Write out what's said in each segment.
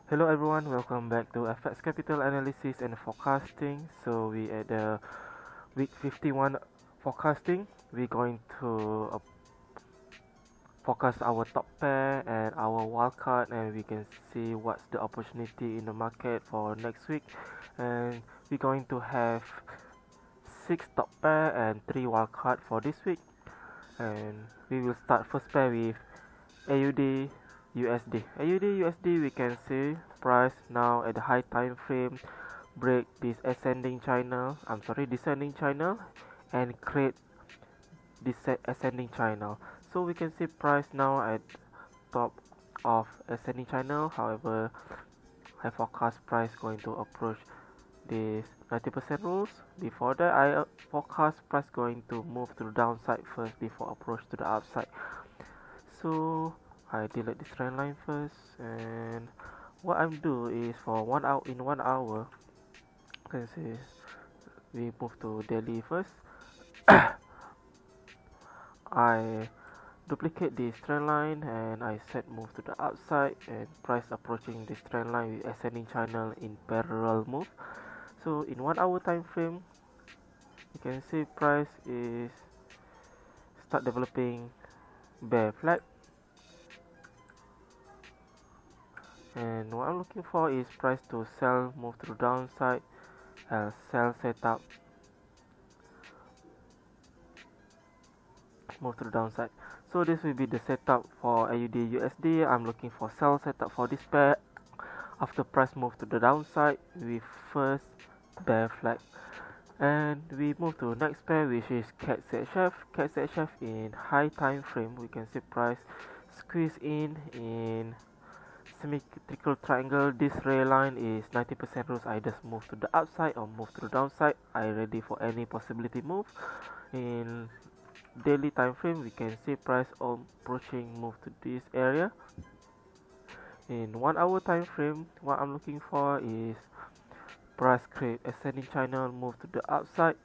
Hello everyone, welcome back to FX Capital Analysis and Forecasting. So we at the week 51 forecasting. We're going to forecast our top pair and our wildcard, and we can see what's the opportunity in the market for next week. And we're going to have 6 top pair and 3 wildcard for this week. And we will start first pair with AUD USD. AUD USD, we can see price now at the high time frame break this descending channel and create this ascending channel. So we can see price now at top of ascending channel. However, I forecast price going to approach this 90% rules. Before that, I forecast price going to move to the downside first before approach to the upside. So I delete this trend line first, and what I'm do is for 1 hour, in 1 hour, you can see we move to daily first. I duplicate this trend line and I set move to the upside, and price approaching this trend line with ascending channel in parallel move. So in 1 hour time frame, you can see price is start developing bear flag, and what I'm looking for is price to sell, move to the downside, sell setup, move to the downside. So this will be the setup for AUD USD. I'm looking for sell setup for this pair. After price move to the downside with first bear flag, and we move to next pair, which is CAD CHF. CAD CHF in high time frame, we can see price squeeze in symmetrical triangle. This red line is 90% rules. I just move to the upside or move to the downside. I ready for any possibility move. In daily time frame, we can see price approaching move to this area. In 1 hour time frame, what I'm looking for is price create ascending channel, move to the upside,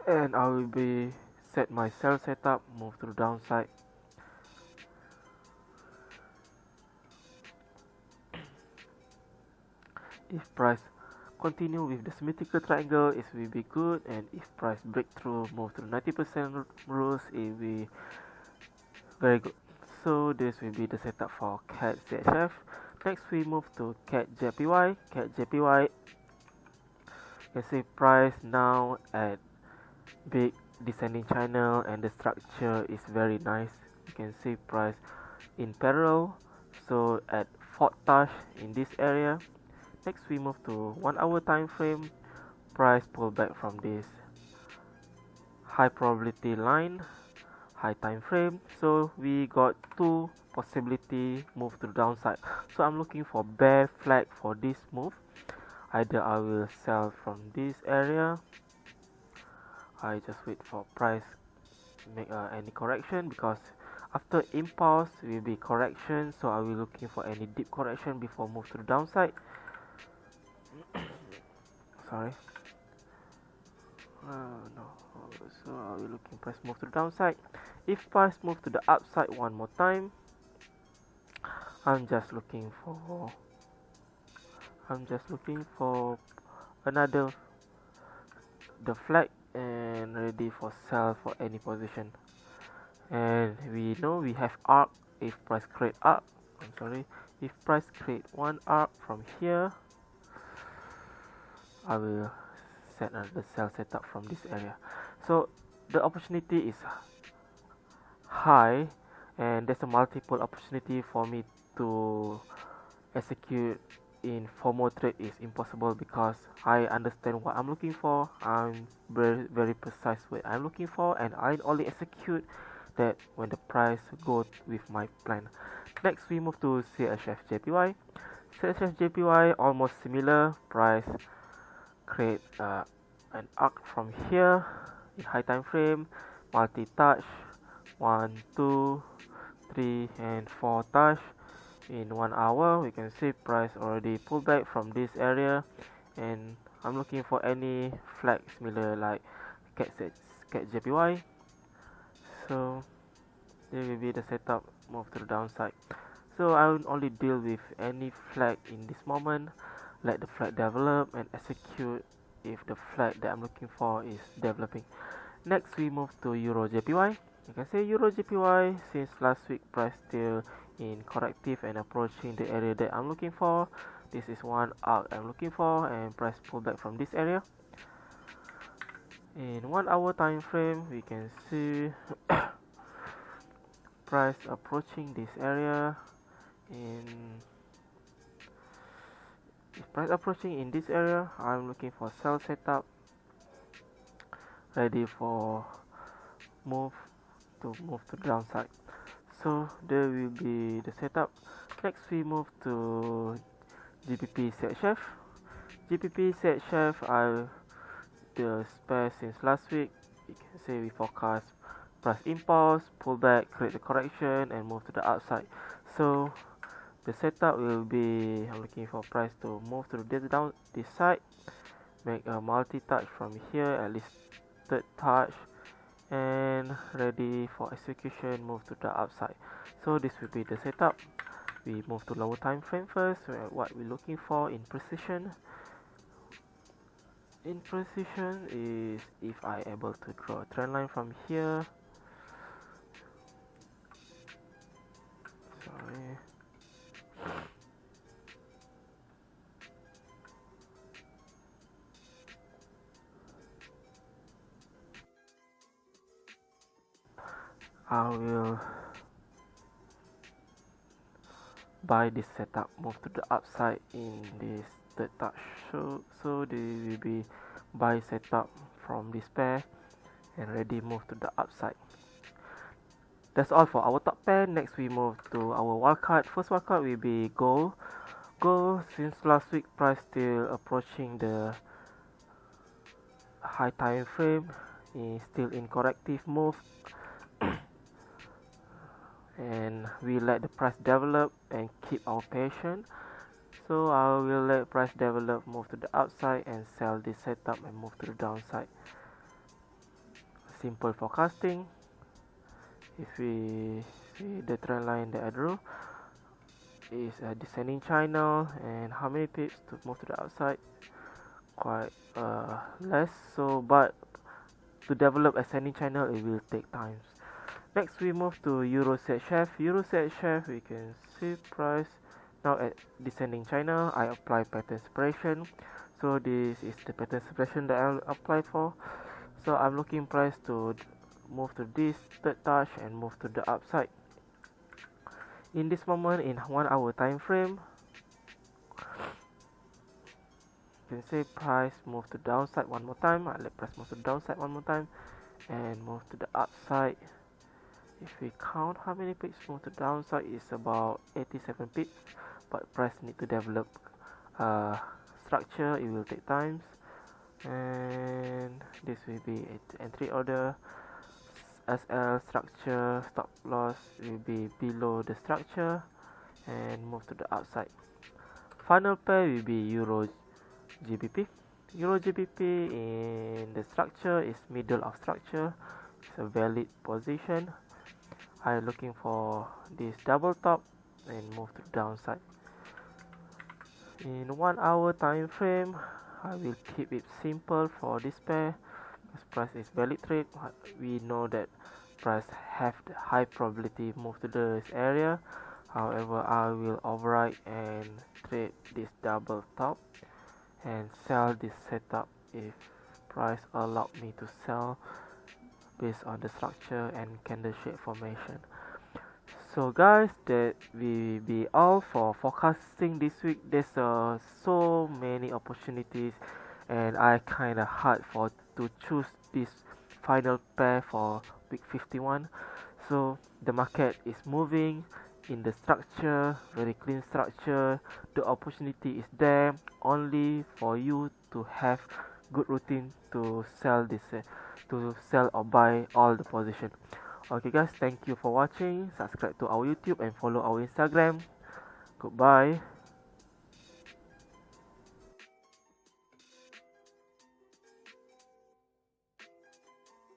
and I will be set my sell setup, move to the downside. If price continue with the symmetrical triangle, it will be good, and if price breakthrough move to 90% rules, it will be very good. So this will be the setup for CAD CHF. Next we move to CAD JPY. CAD JPY, you see price now at big descending channel, and the structure is very nice. You can see price in parallel, so at 4th touch in this area. Next we move to 1 hour time frame. Price pull back from this high probability line, high time frame. So we got 2 possibility move to the downside. So I'm looking for bear flag for this move. Either I will sell from this area. I just wait for price make any correction, because after impulse will be correction. So I will looking for any deep correction before move to the downside. Sorry. No. So I will looking price move to the downside. If price move to the upside one more time, I'm just looking for another the flag and ready for sell for any position. And we know we have arc. If price create arc, if price create one arc from here, I will set another sell setup from this area. So the opportunity is high, and there's a multiple opportunity for me to execute in FOMO trade is impossible, because I understand what I'm looking for. I'm very precise what I'm looking for, and I only execute that when the price goes with my plan. Next we move to CHFJPY. CHFJPY almost similar. Price create an arc from here in high time frame, multi-touch, 1, 2, 3 and 4 touch. In 1 hour, we can see price already pull back from this area, and I'm looking for any flag similar like CAD JPY. So there will be the setup move to the downside. So I will only deal with any flag in this moment, let the flag develop and execute if the flag that I'm looking for is developing. Next we move to EURCHF. You can say EURCHF, since last week price still in corrective and approaching the area that I'm looking for. This is one out I'm looking for, and price pull back from this area. In 1 hour time frame we can see price approaching this area. Price approaching in this area, I'm looking for sell setup, ready for move to the downside. So there will be the setup. Next we move to GBPCHF. GBPCHF, the spare since last week. You can say we forecast price impulse, pull back, create the correction, and move to the upside. So the setup will be, I'm looking for price to move to this side, make a multi-touch from here, at least third touch, and ready for execution, move to the upside. So this will be the setup. We move to lower time frame first. What we're looking for in precision is if I able to draw a trend line from here. Sorry. I will buy this setup, move to the upside in this third touch. So there will be buy setup from this pair and ready move to the upside. That's all for our top pair. Next we move to our wildcard. First wildcard will be gold. Gold, since last week price still approaching the high time frame, is still in corrective move. And we let the price develop and keep our patience. So I will let price develop, move to the upside, and sell this setup and move to the downside. Simple forecasting. If we see the trend line that I drew is a descending channel, and how many pips to move to the upside? Quite less. So but to develop ascending channel it will take time. Next we move to EURCHF. EURCHF, we can see price now at descending channel. I apply pattern separation. So this is the pattern separation that I'll apply for. So I'm looking price to move to this third touch and move to the upside. In this moment, in 1 hour time frame, you can say price move to downside one more time. I let price move to the downside one more time and move to the upside. If we count how many pips move to downside, is about 87 pips, but price need to develop structure. It will take time, and this will be entry order. SL structure, stop loss will be below the structure and move to the upside. Final pair will be Euro GBP. Euro GBP in the structure is middle of structure. It's a valid position. I'm looking for this double top and move to the downside. In 1 hour time frame, I will keep it simple for this pair. Because price is valid trade, we know that price have the high probability move to this area. However, I will override and trade this double top and sell this setup if price allow me to sell based on the structure and candle shape formation. So guys, that will be all for forecasting this week. There's so many opportunities, and I kind of hard to choose this final pair for week 51. So the market is moving in the structure, very clean structure. The opportunity is there, only for you to have good routine to sell this to sell or buy all the position. Okay guys, thank you for watching. Subscribe to our YouTube and follow our Instagram. Goodbye.